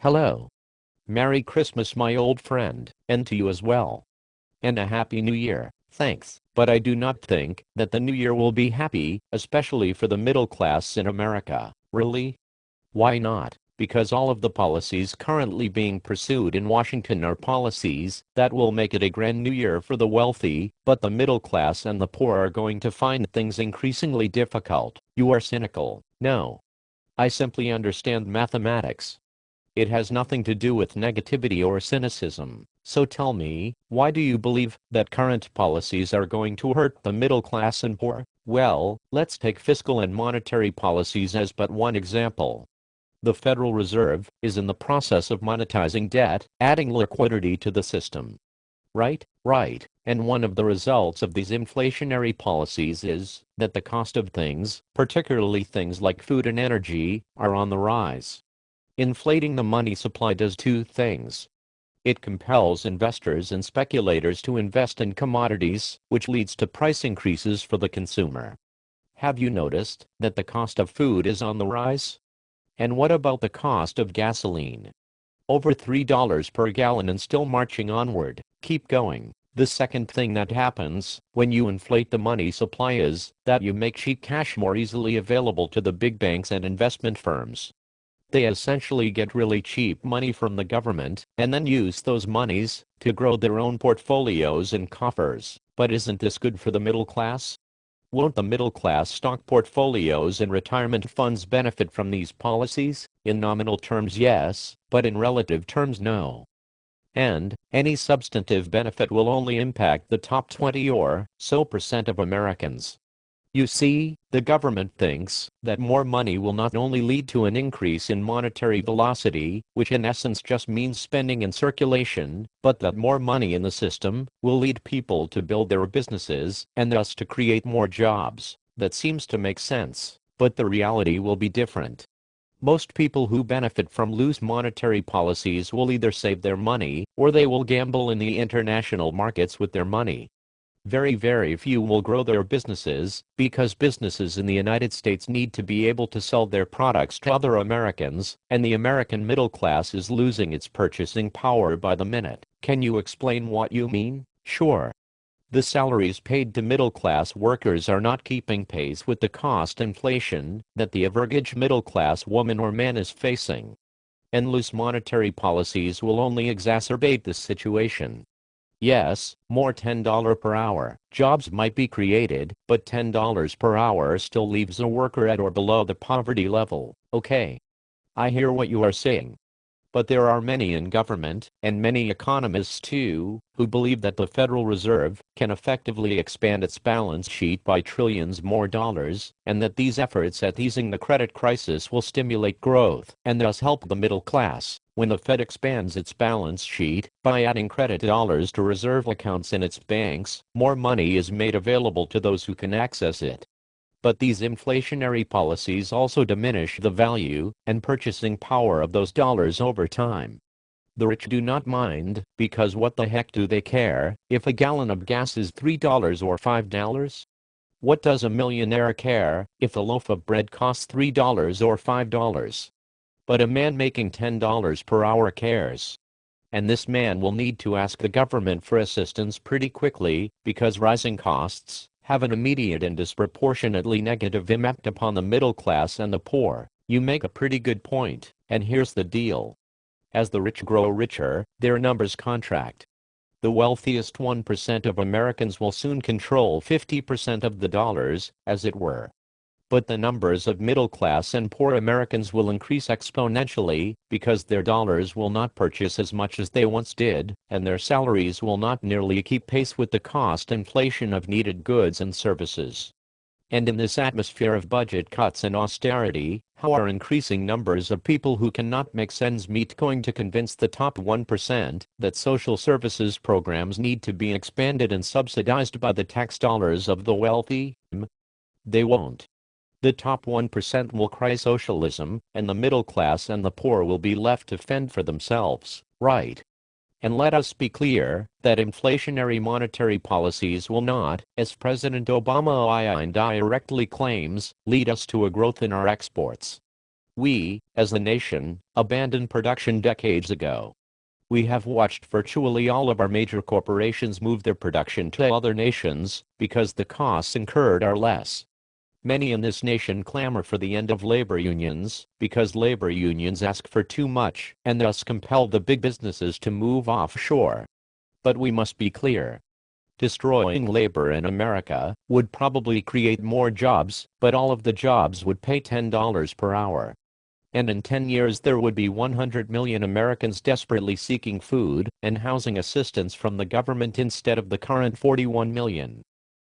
Hello. Merry Christmas, my old friend, and to you as well. And a Happy New Year, thanks. But I do not think that the new year will be happy, especially for the middle class in America. Really? Why not? Because all of the policies currently being pursued in Washington are policies that will make it a grand new year for the wealthy, but the middle class and the poor are going to find things increasingly difficult. You are cynical. No. I simply understand mathematics. It has nothing to do with negativity or cynicism. So tell me, why do you believe that current policies are going to hurt the middle class and poor? Well, let's take fiscal and monetary policies as but one example. The Federal Reserve is in the process of monetizing debt, adding liquidity to the system. Right? Right. And one of the results of these inflationary policies is that the cost of things, particularly things like food and energy, are on the rise. Inflating the money supply does two things. It compels investors and speculators to invest in commodities, which leads to price increases for the consumer. Have you noticed that the cost of food is on the rise? And what about the cost of gasoline? Over $3 per gallon and still marching onward. Keep going. The second thing that happens when you inflate the money supply is that you make cheap cash more easily available to the big banks and investment firms. They essentially get really cheap money from the government and then use those monies to grow their own portfolios and coffers. But isn't this good for the middle class? Won't the middle class stock portfolios and retirement funds benefit from these policies? In nominal terms, yes, but in relative terms, no. And any substantive benefit will only impact the top 20 or so percent of Americans. You see, the government thinks that more money will not only lead to an increase in monetary velocity, which in essence just means spending and circulation, but that more money in the system will lead people to build their businesses and thus to create more jobs. That seems to make sense, but the reality will be different. Most people who benefit from loose monetary policies will either save their money or they will gamble in the international markets with their money. Very, very few will grow their businesses, because businesses in the United States need to be able to sell their products to other Americans, and the American middle class is losing its purchasing power by the minute. Can you explain what you mean? Sure. The salaries paid to middle-class workers are not keeping pace with the cost inflation that the average middle-class woman or man is facing. And loose monetary policies will only exacerbate this situation. Yes, more $10 per hour jobs might be created, but $10 per hour still leaves a worker at or below the poverty level. Okay. I hear what you are saying. But there are many in government, and many economists too, who believe that the Federal Reserve can effectively expand its balance sheet by trillions more dollars, and that these efforts at easing the credit crisis will stimulate growth and thus help the middle class. When the Fed expands its balance sheet by adding credit dollars to reserve accounts in its banks, more money is made available to those who can access it. But these inflationary policies also diminish the value and purchasing power of those dollars over time. The rich do not mind, because what the heck do they care if a gallon of gas is $3 or $5? What does a millionaire care if a loaf of bread costs $3 or $5? But a man making $10 per hour cares. And this man will need to ask the government for assistance pretty quickly, because rising costs have an immediate and disproportionately negative impact upon the middle class and the poor. You make a pretty good point, and here's the deal. As the rich grow richer, their numbers contract. The wealthiest 1% of Americans will soon control 50% of the dollars, as it were. But the numbers of middle-class and poor Americans will increase exponentially, because their dollars will not purchase as much as they once did, and their salaries will not nearly keep pace with the cost inflation of needed goods and services. And in this atmosphere of budget cuts and austerity, how are increasing numbers of people who cannot make ends meet going to convince the top 1% that social services programs need to be expanded and subsidized by the tax dollars of the wealthy? They won't. The top 1% will cry socialism, and the middle class and the poor will be left to fend for themselves, right? And let us be clear that inflationary monetary policies will not, as President Obama indirectly claims, lead us to a growth in our exports. We, as a nation, abandoned production decades ago. We have watched virtually all of our major corporations move their production to other nations because the costs incurred are less. Many in this nation clamor for the end of labor unions because labor unions ask for too much and thus compel the big businesses to move offshore. But we must be clear. Destroying labor in America would probably create more jobs, but all of the jobs would pay $10 per hour. And in 10 years there would be 100 million Americans desperately seeking food and housing assistance from the government instead of the current 41 million.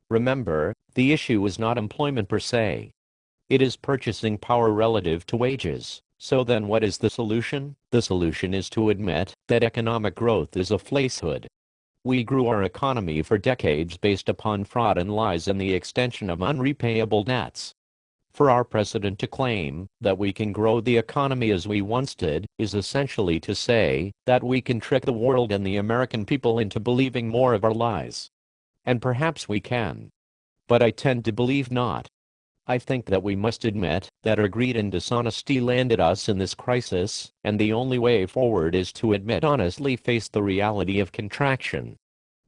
Remember, the issue is not employment per se. It is purchasing power relative to wages. So then what is the solution? The solution is to admit that economic growth is a falsehood. We grew our economy for decades based upon fraud and lies and the extension of unrepayable debts. For our president to claim that we can grow the economy as we once did is essentially to say that we can trick the world and the American people into believing more of our lies. And perhaps we can. But I tend to believe not. I think that we must admit that our greed and dishonesty landed us in this crisis, and the only way forward is to admit honestly face the reality of contraction.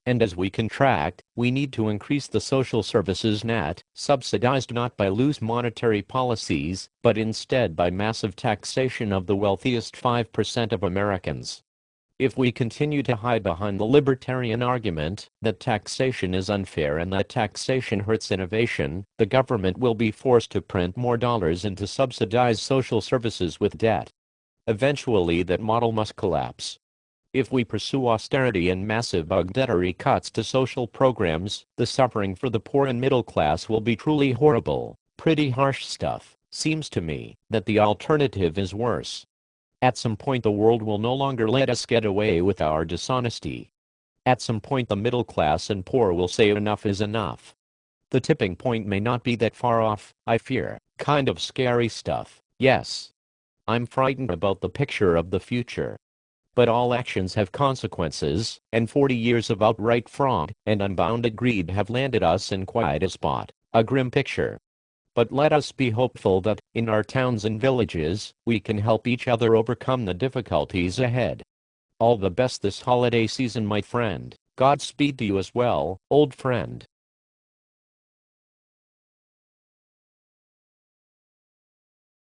And as we contract, we need to increase the social services net, subsidized not by loose monetary policies, but instead by massive taxation of the wealthiest 5% of Americans. If we continue to hide behind the libertarian argument that taxation is unfair and that taxation hurts innovation, the government will be forced to print more dollars and to subsidize social services with debt. Eventually that model must collapse. If we pursue austerity and massive budgetary cuts to social programs, the suffering for the poor and middle class will be truly horrible. Pretty harsh stuff. Seems to me that the alternative is worse. At some point the world will no longer let us get away with our dishonesty. At some point the middle class and poor will say enough is enough. The tipping point may not be that far off, I fear. Kind of scary stuff, yes. I'm frightened about the picture of the future. But all actions have consequences, and 40 years of outright fraud and unbounded greed have landed us in quite a spot, a grim picture. But let us be hopeful that, in our towns and villages, we can help each other overcome the difficulties ahead. All the best this holiday season, my friend. Godspeed to you as well, old friend.